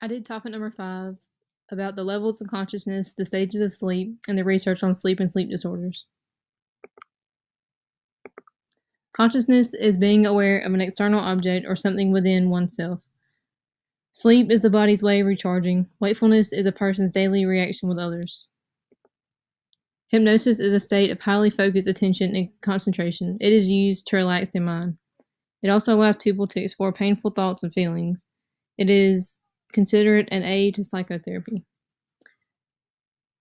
I did topic number 5 about the levels of consciousness, the stages of sleep, and the research on sleep and sleep disorders. Consciousness is being aware of an external object or something within oneself. Sleep is the body's way of recharging. Wakefulness is a person's daily reaction with others. Hypnosis is a state of highly focused attention and concentration. It is used to relax the mind. It also allows people to explore painful thoughts and feelings. It is considered an aid to psychotherapy.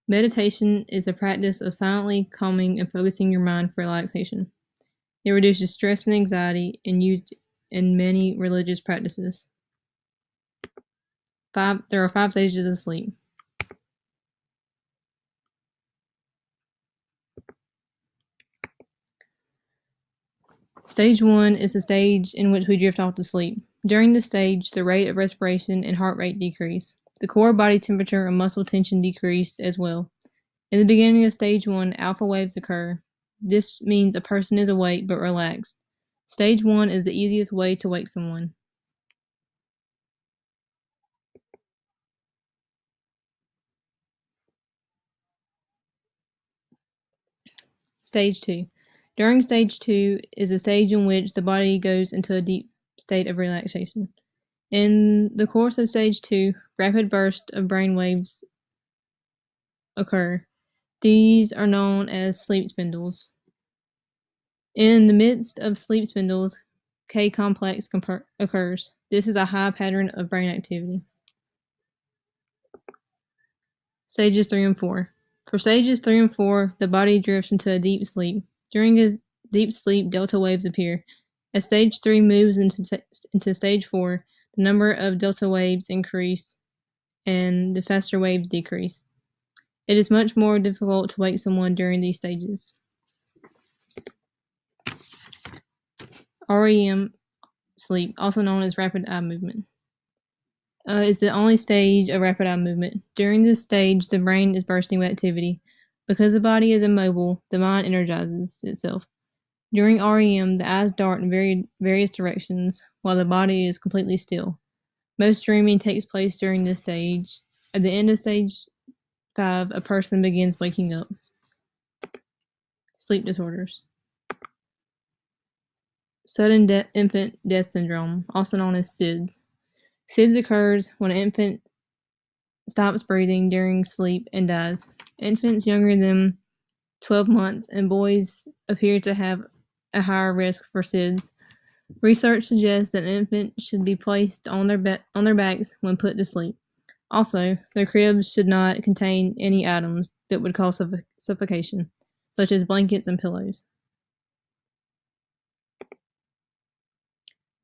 Meditation is a practice of silently calming and focusing your mind for relaxation. It reduces stress and anxiety and used in many religious practices. There are 5 stages of sleep. Stage 1 is the stage in which we drift off to sleep. During this stage, the rate of respiration and heart rate decrease. The core body temperature and muscle tension decrease as well. In the beginning of stage 1, alpha waves occur. This means a person is awake but relaxed. Stage 1 is the easiest way to wake someone. Stage 2. During stage 2 is a stage in which the body goes into a deep state of relaxation. In the course of stage 2, rapid bursts of brain waves occur. These are known as sleep spindles. In the midst of sleep spindles, K-complex occurs. This is a high pattern of brain activity. Stages 3 and 4. For stages 3 and 4, the body drifts into a deep sleep. During a deep sleep, delta waves appear. As stage 3 moves into stage 4, the number of delta waves increase and the faster waves decrease. It is much more difficult to wake someone during these stages. REM sleep, also known as rapid eye movement, is the only stage of rapid eye movement. During this stage, the brain is bursting with activity. Because the body is immobile, the mind energizes itself. During REM, the eyes dart in various directions, while the body is completely still. Most dreaming takes place during this stage. At the end of stage 5, a person begins waking up. Sleep disorders. Sudden infant death syndrome, also known as SIDS. SIDS occurs when an infant stops breathing during sleep and dies. Infants younger than 12 months and boys appear to have a higher risk for SIDS. Research suggests that an infant should be placed on their backs when put to sleep. Also, their cribs should not contain any items that would cause suffocation, such as blankets and pillows.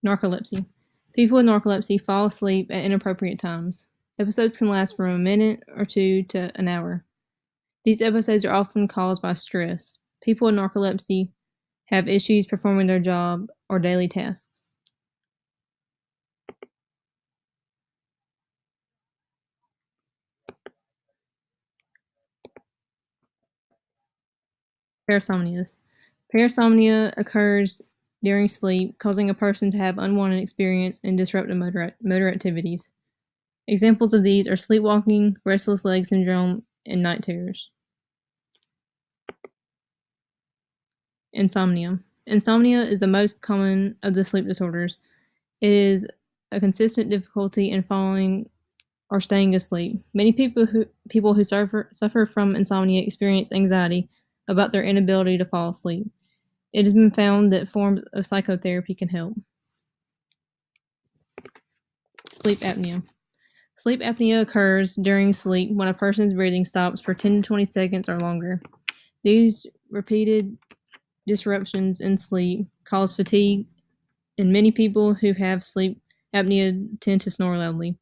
Narcolepsy. People with narcolepsy fall asleep at inappropriate times. Episodes can last from a minute or 2 to an hour. These episodes are often caused by stress. People with narcolepsy have issues performing their job or daily tasks. Parasomnias. Parasomnia occurs during sleep, causing a person to have unwanted experience and disruptive motor activities. Examples of these are sleepwalking, restless leg syndrome, and night terrors. Insomnia. Insomnia is the most common of the sleep disorders. It is a consistent difficulty in falling or staying asleep. Many people who suffer from insomnia experience anxiety about their inability to fall asleep. It has been found that forms of psychotherapy can help. Sleep apnea. Sleep apnea occurs during sleep when a person's breathing stops for 10 to 20 seconds or longer. These repeated disruptions in sleep cause fatigue, and many people who have sleep apnea tend to snore loudly.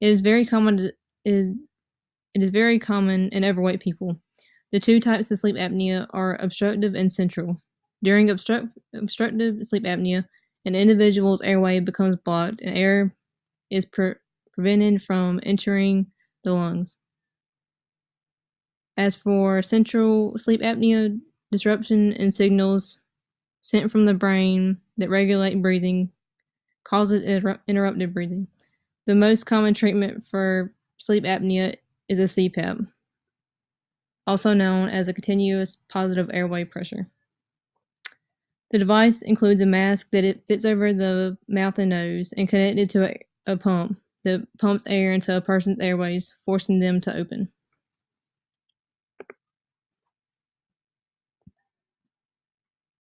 It is very common in overweight people. The 2 types of sleep apnea are obstructive and central. During obstructive sleep apnea, an individual's airway becomes blocked and air is prevented from entering the lungs. As for central sleep apnea, disruption in signals sent from the brain that regulate breathing causes interrupted breathing. The most common treatment for sleep apnea is a CPAP, also known as a continuous positive airway pressure. The device includes a mask that it fits over the mouth and nose and connected to a pump that pumps air into a person's airways, forcing them to open.